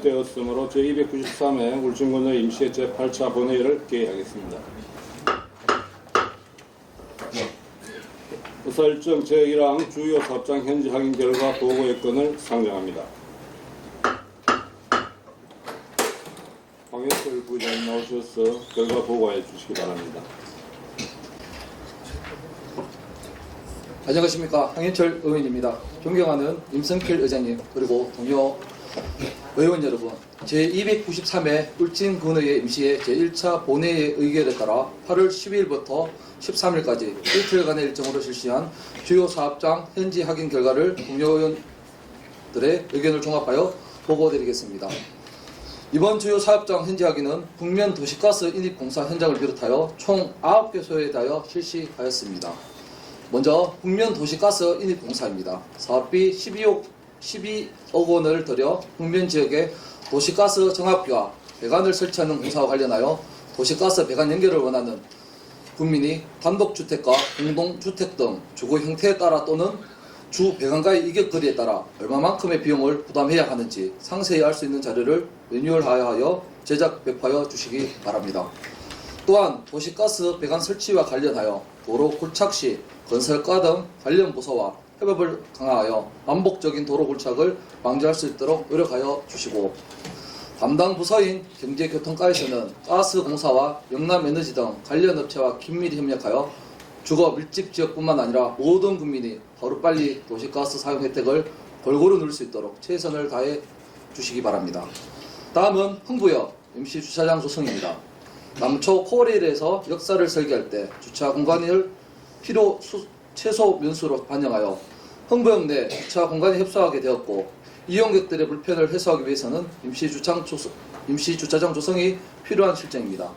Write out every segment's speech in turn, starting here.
성립되었으므로 제293회 울진군의 임시회 제8차 본회의를 개의하겠습니다. 의사 일정 제1항 주요 사업장 현지 확인 결과 보고의 건을 상정합니다. 황현철 부의장님 나오셔서 결과 보고해 주시기 바랍니다. 안녕하십니까. 황현철 의원입니다. 존경하는 임성필 의장님 그리고 동료 의원 여러분, 제293회 울진군의회 임시회 제1차 본회의의 의결에 따라 8월 12일부터 13일까지 이틀간의 일정으로 실시한 주요 사업장 현지 확인 결과를 동료 의원들의 의견을 종합하여 보고드리겠습니다. 이번 주요 사업장 현지 확인은 북면 도시가스 인입공사 현장을 비롯하여 총 9개소에 대하여 실시하였습니다. 먼저 북면 도시가스 인입공사입니다. 사업비 12억 원을 들여 북면 지역에 도시가스 정압기와 배관을 설치하는 공사와 관련하여 도시가스 배관 연결을 원하는 국민이 단독주택과 공동주택 등 주거 형태에 따라 또는 주 배관과의 이격거리에 따라 얼마만큼의 비용을 부담해야 하는지 상세히 알 수 있는 자료를 매뉴얼화하여 제작 배포하여 주시기 바랍니다. 또한 도시가스 배관 설치와 관련하여 도로 굴착 시 건설과 등 관련 부서와 협업을 강화하여 반복적인 도로 굴착을 방지할 수 있도록 노력하여 주시고, 담당 부서인 경제교통과에서는 가스공사와 영남에너지 등 관련 업체와 긴밀히 협력하여 주거 밀집 지역뿐만 아니라 모든 국민이 하루빨리 도시가스 사용 혜택을 골고루 누릴 수 있도록 최선을 다해 주시기 바랍니다. 다음은 흥부역 임시주차장 조성입니다. 남초 코레일에서 역사를 설계할 때 주차 공간을 필요 최소 면수로 반영하여 흥부역 내 주차 공간이 협소하게 되었고, 이용객들의 불편을 해소하기 위해서는 임시주차장 조성이 필요한 실정입니다.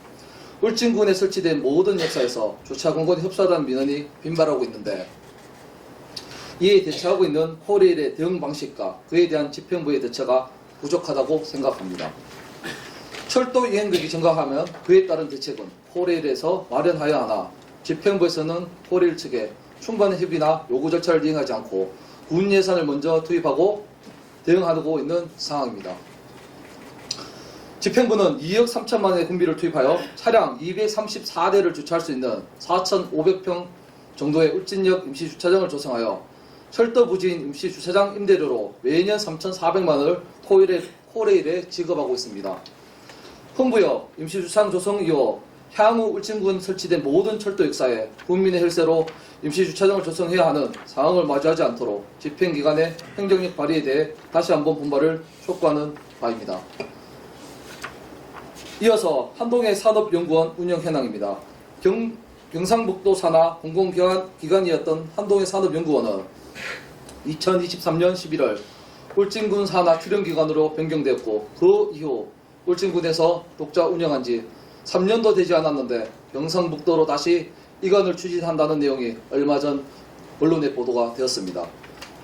울진군에 설치된 모든 역사에서 주차 공간이 협소하다는 민원이 빈발하고 있는데, 이에 대처하고 있는 코레일의 대응 방식과 그에 대한 집행부의 대처가 부족하다고 생각합니다. 철도 이행객이 증가하면 그에 따른 대책은 코레일에서 마련하여야 하나, 집행부에서는 코레일 측에 충분한 협의나 요구 절차를 이행하지 않고 군 예산을 먼저 투입하고 대응하고 있는 상황입니다. 집행부는 2억 3천만 원의 군비를 투입하여 차량 234대를 주차할 수 있는 4,500평 정도의 울진역 임시주차장을 조성하여 철도 부지인 임시주차장 임대료로 매년 3,400만 원을 코레일에 지급하고 있습니다. 흥부역 임시주차장 조성 이후 향후 울진군 설치된 모든 철도 역사에 국민의 혈세로 임시주차장을 조성해야 하는 상황을 마주하지 않도록 집행기관의 행정력 발휘에 대해 다시 한번 분발을 촉구하는 바입니다. 이어서 한동해 산업연구원 운영 현황입니다. 경상북도 산하 공공기관이었던 한동해 산업연구원은 2023년 11월 울진군 산하 출연기관으로 변경되었고, 그 이후 울진군에서 독자 운영한 지 3년도 되지 않았는데 경상북도로 다시 이관을 추진한다는 내용이 얼마 전 언론에 보도가 되었습니다.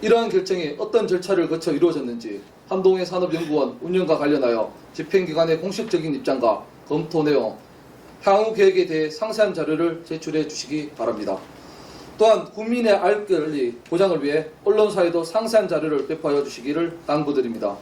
이러한 결정이 어떤 절차를 거쳐 이루어졌는지 한동해 산업연구원 운영과 관련하여 집행기관의 공식적인 입장과 검토 내용, 향후 계획에 대해 상세한 자료를 제출해 주시기 바랍니다. 또한 국민의 알 권리 보장을 위해 언론사에도 상세한 자료를 배포하여 주시기를 당부드립니다.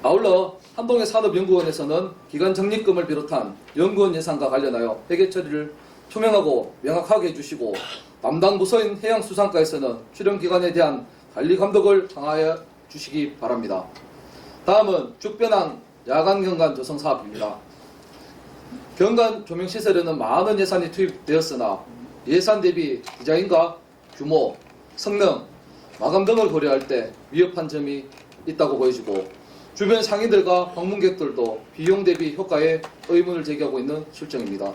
아울러 한동해 산업연구원에서는 기관 적립금을 비롯한 연구원 예산과 관련하여 회계 처리를 투명하고 명확하게 해주시고, 담당 부서인 해양수산과에서는 출연기관에 대한 관리 감독을 강화해 주시기 바랍니다. 다음은 죽변항 야간경관 조성 사업입니다. 경관 조명시설에는 많은 예산이 투입되었으나 예산 대비 디자인과 규모, 성능, 마감 등을 고려할 때 위협한 점이 있다고 보여지고, 주변 상인들과 방문객들도 비용 대비 효과에 의문을 제기하고 있는 실정입니다.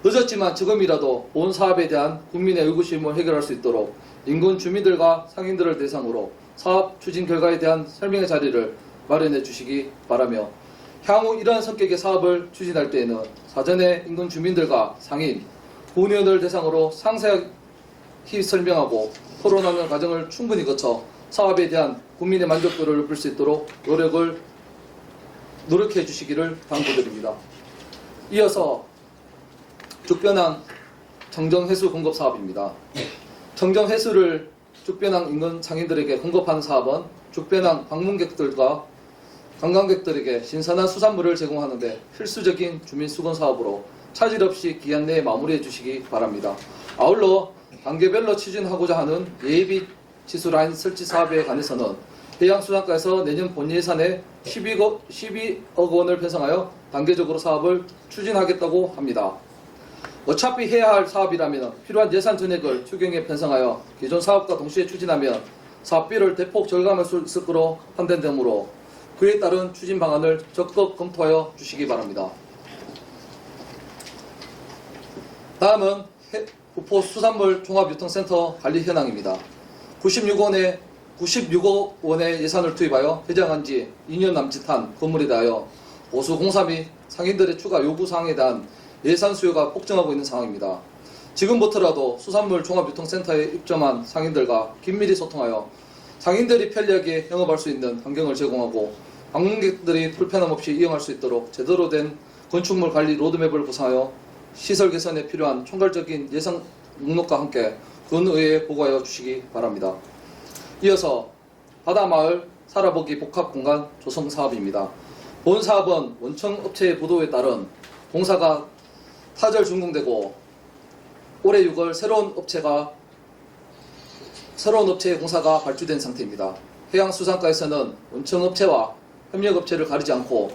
늦었지만 지금이라도 본 사업에 대한 국민의 의구심을 해결할 수 있도록 인근 주민들과 상인들을 대상으로 사업 추진 결과에 대한 설명의 자리를 마련해 주시기 바라며, 향후 이러한 성격의 사업을 추진할 때에는 사전에 인근 주민들과 상인, 군의원을 대상으로 상세히 설명하고 토론하는 과정을 충분히 거쳐 사업에 대한 국민의 만족도를 높일 수 있도록 노력해 주시기를 당부드립니다. 이어서 죽변항 청정해수 공급 사업입니다. 청정해수를 죽변항 인근 상인들에게 공급하는 사업은 죽변항 방문객들과 관광객들에게 신선한 수산물을 제공하는데 필수적인 주민 수건 사업으로 차질 없이 기한 내에 마무리해 주시기 바랍니다. 아울러 단계별로 추진하고자 하는 예비 치수 라인 설치 사업에 관해서는 해양수산과에서 내년 본 예산에 12억 원을 편성하여 단계적으로 사업을 추진하겠다고 합니다. 어차피 해야 할 사업이라면 필요한 예산 전액을 추경에 편성하여 기존 사업과 동시에 추진하면 사업비를 대폭 절감할 수 있을 거로 판단되므로 그에 따른 추진 방안을 적극 검토하여 주시기 바랍니다. 다음은 후포 수산물 종합유통센터 관리 현황입니다. 96억 원의 예산을 투입하여 개장한 지 2년 남짓한 건물에 대하여 보수 공사 및 상인들의 추가 요구 사항에 대한 예산 수요가 폭증하고 있는 상황입니다. 지금부터라도 수산물 종합유통센터에 입점한 상인들과 긴밀히 소통하여 상인들이 편리하게 영업할 수 있는 환경을 제공하고 방문객들이 불편함 없이 이용할 수 있도록 제대로 된 건축물 관리 로드맵을 구상하여 시설 개선에 필요한 총괄적인 예산 목록과 함께 군의회에 보고하여 주시기 바랍니다. 이어서 바다마을 살아보기 복합공간 조성 사업입니다. 본 사업은 원청 업체의 보도에 따른 공사가 타절 준공되고 올해 6월 새로운 업체의 공사가 발주된 상태입니다. 해양수산과에서는 원청 업체와 협력업체를 가리지 않고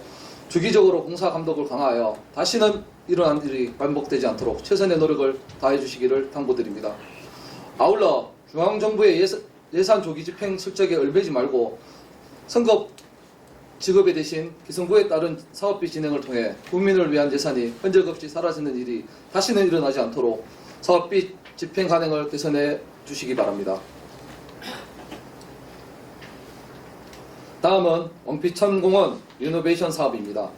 주기적으로 공사 감독을 강화하여 다시는 일어난 일이 반복되지 않도록 최선의 노력을 다해 주시기를 당부드립니다. 아울러 중앙정부의 예산 조기 집행 실적에 얽매지 말고 선급 지급에 대신 기성부에 따른 사업비 진행을 통해 국민을 위한 예산이 흔적없이 사라지는 일이 다시는 일어나지 않도록 사업비 집행 관행을 개선해 주시기 바랍니다. 다음은 왕피천공원 리노베이션 사업입니다.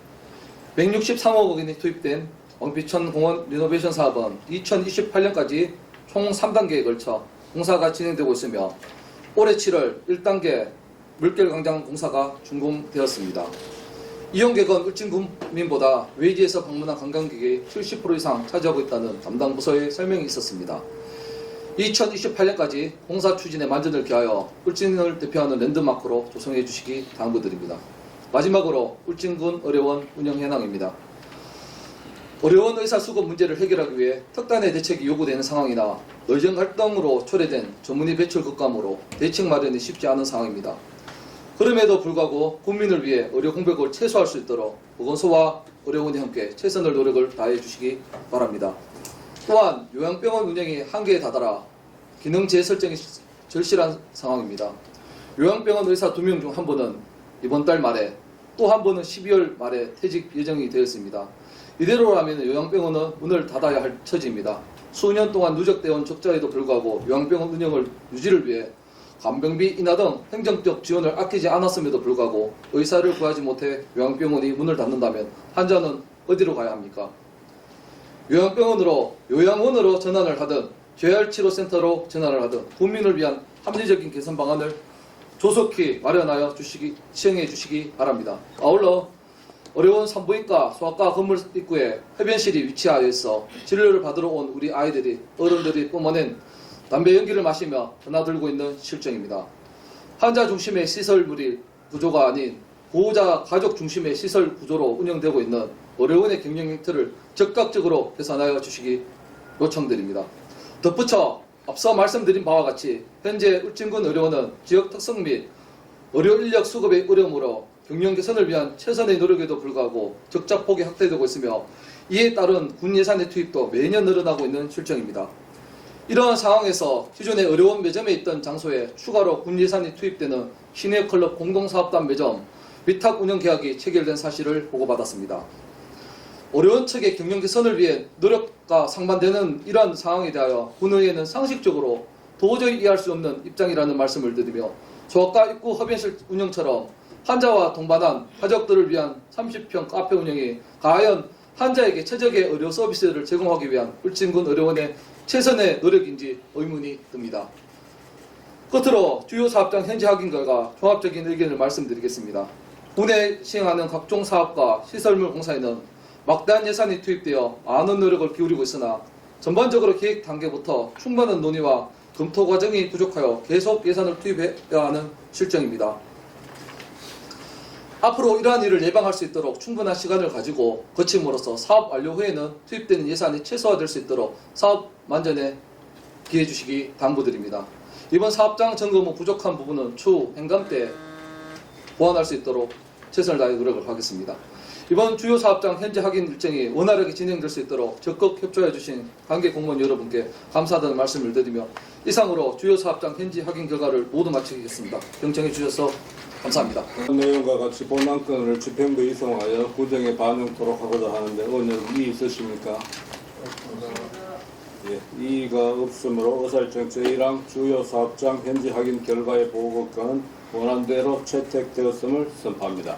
163억 원이 투입된 왕피천공원 리노베이션 사업은 2028년까지 총 3단계에 걸쳐 공사가 진행되고 있으며 올해 7월 1단계 물결광장 공사가 준공되었습니다. 이용객은 울진군민보다 외지에서 방문한 관광객이 70% 이상 차지하고 있다는 담당 부서의 설명이 있었습니다. 2028년까지 공사 추진에 만전을 기하여 울진을 대표하는 랜드마크로 조성해 주시기 당부드립니다. 마지막으로 울진군 의료원 운영 현황입니다. 의료원 의사 수급 문제를 해결하기 위해 특단의 대책이 요구되는 상황이나 의정 활동으로 초래된 전문의 배출 급감으로 대책 마련이 쉽지 않은 상황입니다. 그럼에도 불구하고 국민을 위해 의료 공백을 최소화할 수 있도록 보건소와 의료원이 함께 최선의 노력을 다해 주시기 바랍니다. 또한 요양병원 운영이 한계에 다다라 기능 재설정이 절실한 상황입니다. 요양병원 의사 2명 중 한 분은 이번 달 말에 또 한 분은 12월 말에 퇴직 예정이 되어 있습니다. 이대로라면 요양병원은 문을 닫아야 할 처지입니다. 수년 동안 누적되어 온 적자에도 불구하고 요양병원 운영을 유지를 위해 간병비 인하 등 행정적 지원을 아끼지 않았음에도 불구하고 의사를 구하지 못해 요양병원이 문을 닫는다면 환자는 어디로 가야 합니까? 요양원으로 전환을 하든 재활치료센터로 전환을 하든 국민을 위한 합리적인 개선 방안을 조속히 마련하여 시행해 주시기 바랍니다. 아울러 의료원 산부인과 소아과 건물 입구에 흡연실이 위치하여 있어 진료를 받으러 온 우리 아이들이 어른들이 뿜어낸 담배 연기를 마시며 드나들고 있는 실정입니다. 환자 중심의 시설 구조가 아닌 보호자 가족 중심의 시설 구조로 운영되고 있는 의료원의 경영 형태를 적극적으로 개선하여 주시기 요청드립니다. 덧붙여 앞서 말씀드린 바와 같이 현재 울진군 의료원은 지역 특성 및 의료 인력 수급의 어려움으로 경영 개선을 위한 최선의 노력에도 불구하고 적자 폭이 확대되고 있으며 이에 따른 군 예산의 투입도 매년 늘어나고 있는 실정입니다. 이러한 상황에서 기존의 의료원 매점에 있던 장소에 추가로 군 예산이 투입되는 시내클럽 공동사업단 매점 위탁 운영 계약이 체결된 사실을 보고받았습니다. 의료원 측의 경영 개선을 위해 노력과 상반되는 이러한 상황에 대하여 군의회는 상식적으로 도저히 이해할 수 없는 입장이라는 말씀을 드리며 소아과 입구 흡연실 운영처럼 환자와 동반한 가족들을 위한 30평 카페 운영이 과연 환자에게 최적의 의료 서비스를 제공하기 위한 울진군 의료원의 최선의 노력인지 의문이 듭니다. 끝으로 주요 사업장 현재 확인 결과 종합적인 의견을 말씀드리겠습니다. 군에 시행하는 각종 사업과 시설물 공사에는 막대한 예산이 투입되어 많은 노력을 기울이고 있으나 전반적으로 계획 단계부터 충분한 논의와 검토 과정이 부족하여 계속 예산을 투입해야 하는 실정입니다. 앞으로 이러한 일을 예방할 수 있도록 충분한 시간을 가지고 거침으로써 사업 완료 후에는 투입되는 예산이 최소화될 수 있도록 사업 만전에 기해 주시기 당부드립니다. 이번 사업장 점검 후 부족한 부분은 추후 행감 때 보완할 수 있도록 최선을 다해 노력을 하겠습니다. 이번 주요 사업장 현재 확인 일정이 원활하게 진행될 수 있도록 적극 협조해 주신 관계 공무원 여러분께 감사하다는 말씀을 드리며 이상으로 주요 사업장 현지 확인 결과를 모두 마치겠습니다. 경청해 주셔서 감사합니다. 내용과 같이 본안건을 집행부에 이송하여 구정에 반영토록 하고자 하는데 오늘 이의 있으십니까? 예, 이의가 없으므로 의사일정 제1항 주요 사업장 현지 확인 결과의 보고건은 원안대로 채택되었음을 선포합니다.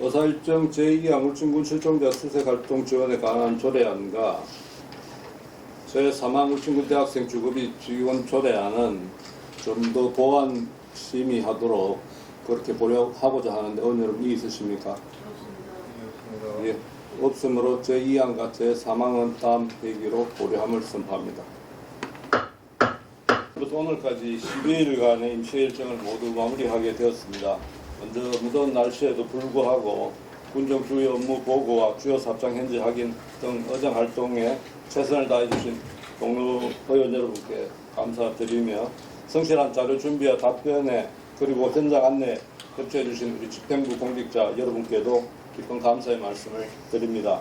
의사일정 제2항 울진군 실종자 수색활동 지원에 관한 조례안과 제3항 울진군 대학생 주거비 지원 조례안은 좀 더 보완 심의하도록 그렇게 하고자 하는데 오늘은 이의 있으십니까? 예, 없으므로 제2항과 제3항은 다음 회기로 고려함을 선포합니다. 오늘까지 12일간의 임시 일정을 모두 마무리하게 되었습니다. 먼저 무더운 날씨에도 불구하고 군정 주요 업무 보고와 주요 사업장 현지 확인 등 의정 활동에 최선을 다해주신 동료 의원 여러분께 감사드리며 성실한 자료 준비와 답변에 그리고 현장 안내 협조해 주신 우리 집행부 공직자 여러분께도 깊은 감사의 말씀을 드립니다.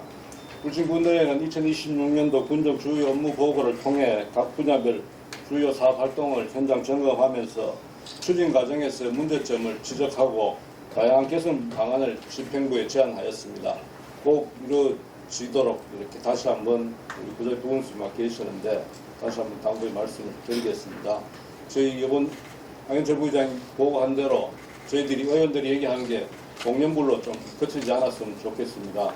울진군의회는 2026년도 군정 주요 업무 보고를 통해 각 분야별 주요 사업 활동을 현장 점검하면서 추진 과정에서의 문제점을 지적하고 다양한 개선 방안을 집행부에 제안하였습니다. 꼭 이루어지도록 이렇게 다시 한번 우리 부장 부군수님과 계시는데 다시 한번 당부의 말씀을 드리겠습니다. 저희 이번 황현철 부의장이 보고한 대로 저희들이 의원들이 얘기하는 게 공연불로 좀 거치지 않았으면 좋겠습니다.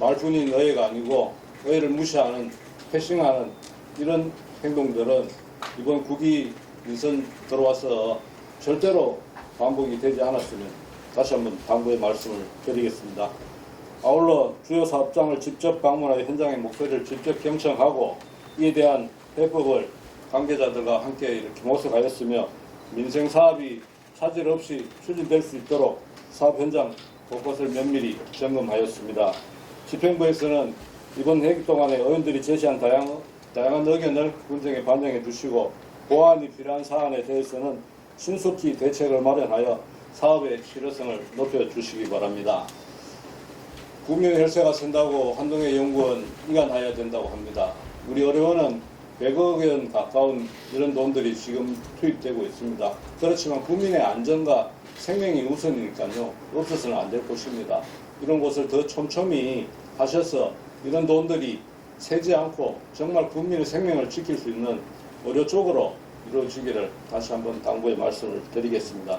말뿐인 의회가 아니고 의회를 무시하는 패싱하는 이런 행동들은 이번 국위 인선 들어와서 절대로 반복이 되지 않았으면 다시 한번 당부의 말씀을 드리겠습니다. 아울러 주요 사업장을 직접 방문하여 현장의 목소리를 직접 경청하고 이에 대한 해법을 관계자들과 함께 이렇게 모색하였으며 민생 사업이 차질 없이 추진될 수 있도록 사업 현장 곳곳을 면밀히 점검하였습니다. 집행부에서는 이번 회기 동안에 의원들이 제시한 다양한 의견을 군정에 반영해 주시고 보완이 필요한 사안에 대해서는 신속히 대책을 마련하여 사업의 실효성을 높여주시기 바랍니다. 국민의 혈세가 쓴다고 한동의 연구원 이관하여야 된다고 합니다. 우리 의료원은 100억 원 가까운 이런 돈들이 지금 투입되고 있습니다. 그렇지만 국민의 안전과 생명이 우선이니까요. 없어서는 안 될 것입니다. 이런 것을 더 촘촘히 하셔서 이런 돈들이 새지 않고 정말 국민의 생명을 지킬 수 있는 의료 쪽으로 이루어지기를 다시 한번 당부의 말씀을 드리겠습니다.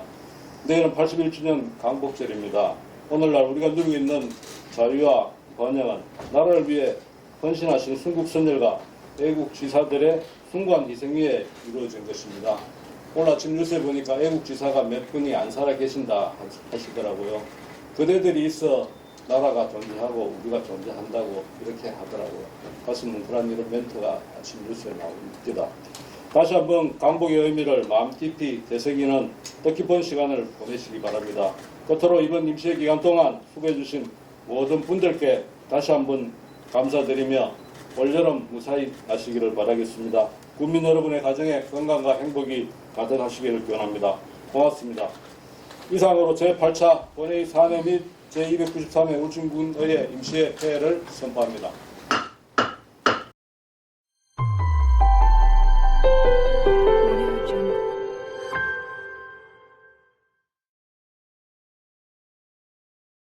내일은 81주년 강복절입니다. 오늘날 우리가 누리고 있는 자유와 번영은 나라를 위해 헌신하신 순국선열과 애국 지사들의 숭고한 희생 위에 이루어진 것입니다. 오늘 아침 뉴스에 보니까 애국 지사가 몇 분이 안 살아 계신다 하시더라고요. 그대들이 있어 나라가 존재하고 우리가 존재한다고 이렇게 하더라고요. 가슴 뭉클한 이런 멘트가 아침 뉴스에 나옵니다. 다시 한번 강복의 의미를 마음 깊이 되새기는 뜻깊은 시간을 보내시기 바랍니다. 끝으로 이번 임시 기간 동안 수고해 주신 모든 분들께 다시 한번 감사드리며 올여름 무사히 나시기를 바라겠습니다. 국민 여러분의 가정에 건강과 행복이 가득하시기를 기원합니다. 고맙습니다. 이상으로 제8차 본회의 사내 및 제293회 울진군의회 임시회 폐회를 선포합니다.